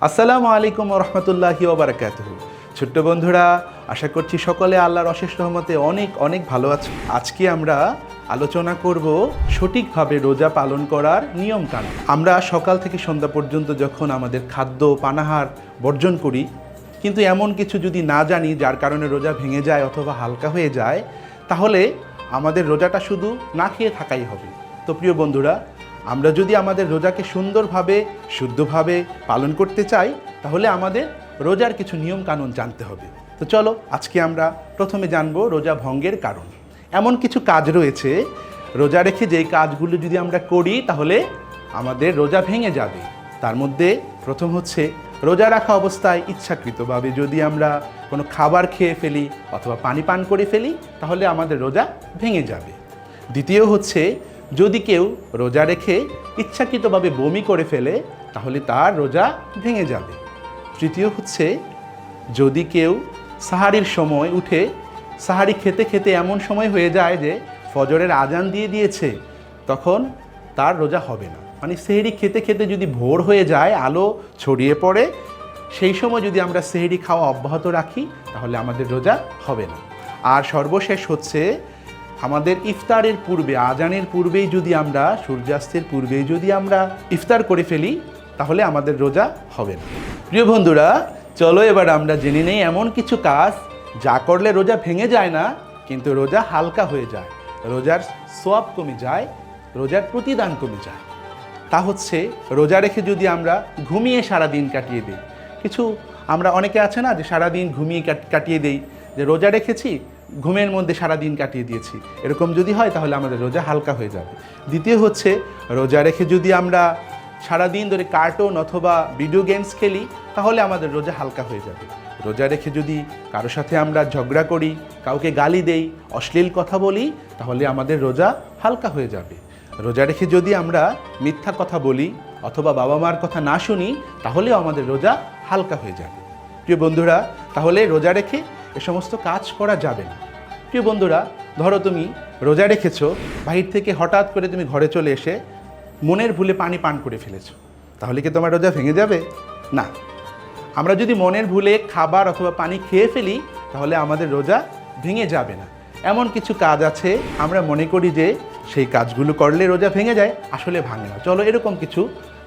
আসসালামু আলাইকুম ওয়া রাহমাতুল্লাহি ওয়া বারাকাতুহু। ছোট্ট বন্ধুরা, আশা করছি সকলে আল্লাহর অশেষ রহমতে অনেক অনেক ভালো আছো। আজকে আমরা আলোচনা করব সঠিকভাবে রোজা পালন করার নিয়মকানুন। আমরা সকাল থেকে সন্ধ্যা পর্যন্ত যখন আমাদের খাদ্য পানাহার বর্জন করি, কিন্তু এমন কিছু যদি না জানি যার কারণে রোজা ভেঙে যায় অথবা হালকা হয়ে যায়, তাহলে আমাদের রোজাটা শুধু না খেয়ে থাকাই হবে। তো প্রিয় বন্ধুরা, আমরা যদি আমাদের রোজাকে সুন্দরভাবে শুদ্ধভাবে পালন করতে চাই, তাহলে আমাদের রোজার কিছু নিয়ম কানুন জানতে হবে। তো চলো আজকে আমরা প্রথমে জানবো রোজা ভঙ্গের কারণ। এমন কিছু কাজ রয়েছে রোজা রেখে যেই কাজগুলো যদি আমরা করি তাহলে আমাদের রোজা ভেঙে যাবে। তার মধ্যে প্রথম হচ্ছে রোজা রাখা অবস্থায় ইচ্ছাকৃতভাবে যদি আমরা কোনো খাবার খেয়ে ফেলি অথবা পানি পান করে ফেলি, তাহলে আমাদের রোজা ভেঙে যাবে। দ্বিতীয় হচ্ছে যদি কেউ রোজা রেখে ইচ্ছাকৃতভাবে বমি করে ফেলে, তাহলে তার রোজা ভেঙে যাবে। তৃতীয় হচ্ছে যদি কেউ সাহারির সময় উঠে সাহারি খেতে খেতে এমন সময় হয়ে যায় যে ফজরের আজান দিয়ে দিয়েছে, তখন তার রোজা হবে না। মানে সেহরি খেতে খেতে যদি ভোর হয়ে যায়, আলো ছড়িয়ে পড়ে, সেই সময় যদি আমরা সেহরি খাওয়া অব্যাহত রাখি, তাহলে আমাদের রোজা হবে না। আর সর্বশেষ হচ্ছে আমাদের ইফতারের পূর্বে, আজানের পূর্বেই যদি আমরা, সূর্যাস্তের পূর্বেই যদি আমরা ইফতার করে ফেলি, তাহলে আমাদের রোজা হবে না। প্রিয় বন্ধুরা, চলো এবার আমরা জেনে নেই এমন কিছু কাজ যা করলে রোজা ভেঙে যায় না, কিন্তু রোজা হালকা হয়ে যায়, রোজার সওয়াব কমে যায়, রোজার প্রতিদান কমে যায়। তা হচ্ছে রোজা রেখে যদি আমরা ঘুমিয়ে সারাদিন কাটিয়ে দিই। কিছু আমরা অনেকে আছে না যে সারাদিন ঘুমিয়ে কাটিয়ে দেই, যে রোজা রেখেছি ঘুমের মধ্যে সারাদিন কাটিয়ে দিয়েছি, এরকম যদি হয় তাহলে আমাদের রোজা হালকা হয়ে যাবে। দ্বিতীয় হচ্ছে রোজা রেখে যদি আমরা সারাদিন ধরে কার্টুন অথবা ভিডিও গেমস খেলি, তাহলে আমাদের রোজা হালকা হয়ে যাবে। রোজা রেখে যদি কারোর সাথে আমরা ঝগড়া করি, কাউকে গালি দেই, অশ্লীল কথা বলি, তাহলে আমাদের রোজা হালকা হয়ে যাবে। রোজা রেখে যদি আমরা মিথ্যা কথা বলি অথবা বাবা মার কথা না শুনি, তাহলেও আমাদের রোজা হালকা হয়ে যাবে। প্রিয় বন্ধুরা, তাহলে রোজা রেখে এ সমস্ত কাজ করা যাবে না। প্রিয় বন্ধুরা, ধরো তুমি রোজা রেখেছো, বাহির থেকে হঠাৎ করে তুমি ঘরে চলে এসে মনের ভুলে পানি পান করে ফেলেছো, তাহলে কি তোমার রোজা ভেঙে যাবে? না। আমরা যদি মনের ভুলে খাবার অথবা পানি খেয়ে ফেলি, তাহলে আমাদের রোজা ভেঙে যাবে না। এমন কিছু কাজ আছে আমরা মনে করি যে সেই কাজগুলো করলে রোজা ভেঙে যায়, আসলে ভাঙে না। চলো এরকম কিছু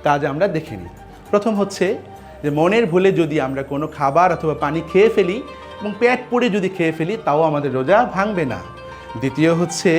কাজ আমরা দেখে নিই। প্রথম হচ্ছে যে মনের ভুলে যদি আমরা কোনো খাবার অথবা পানি খেয়ে ফেলি এবং পেট পুড়ে যদি খেয়ে ফেলি, তাও আমাদের রোজা ভাঙবে না। দ্বিতীয় হচ্ছে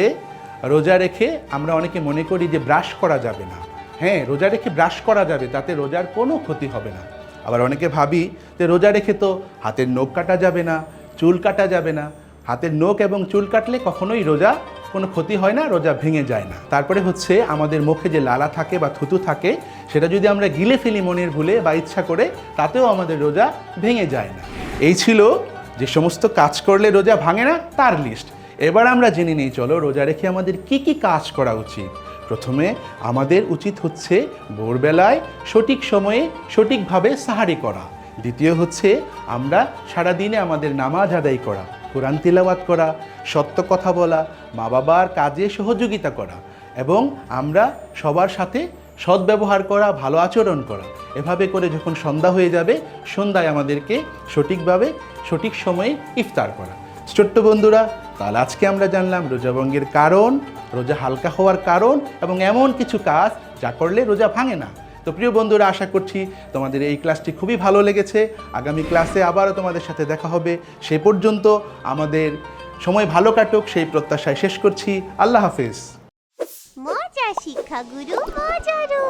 রোজা রেখে আমরা অনেকে মনে করি যে ব্রাশ করা যাবে না। হ্যাঁ, রোজা রেখে ব্রাশ করা যাবে, তাতে রোজার কোনো ক্ষতি হবে না। আবার অনেকে ভাবি যে রোজা রেখে তো হাতের নখ কাটা যাবে না, চুল কাটা যাবে না। হাতের নখ এবং চুল কাটলে কখনোই রোজা কোনো ক্ষতি হয় না, রোজা ভেঙে যায় না। তারপরে হচ্ছে আমাদের মুখে যে লালা থাকে বা থুতু থাকে, সেটা যদি আমরা গিলে ফেলি মনের ভুলে বা ইচ্ছা করে, তাতেও আমাদের রোজা ভেঙে যায় না। এই ছিল যে সমস্ত কাজ করলে রোজা ভাঙে না তার লিস্ট। এবার আমরা জেনে নিই, চলো রোজা রেখে আমাদের কি কি কাজ করা উচিত। প্রথমে আমাদের উচিত হচ্ছে ভোরবেলায় সঠিক সময়ে সঠিকভাবে সাহারি করা। দ্বিতীয় হচ্ছে আমরা সারাদিনে আমাদের নামাজ আদায় করা, কোরআন তিলাওয়াত করা, সত্য কথা বলা, মা বাবার কাজে সহযোগিতা করা, এবং আমরা সবার সাথে সদ্ব্যবহার করা, ভালো আচরণ করা। এভাবে করে যখন সন্ধ্যা হয়ে যাবে, সন্ধ্যায় আমাদেরকে সঠিকভাবে সঠিক সময়ে ইফতার করা। ছোট্ট বন্ধুরা, তাহলে আজকে আমরা জানলাম রোজা ভঙ্গের কারণ, রোজা হালকা হওয়ার কারণ, এবং এমন কিছু কাজ যা করলে রোজা ভাঙে না। তো প্রিয় বন্ধুরা, আশা করছি তোমাদের এই ক্লাসটি খুবই ভালো লেগেছে। আগামী ক্লাসে আবারও তোমাদের সাথে দেখা হবে। সেই পর্যন্ত আমাদের সময় ভালো কাটুক সেই প্রত্যাশায় শেষ করছি। আল্লাহ হাফেজ। মজা শিক্ষাগুরু মজারু।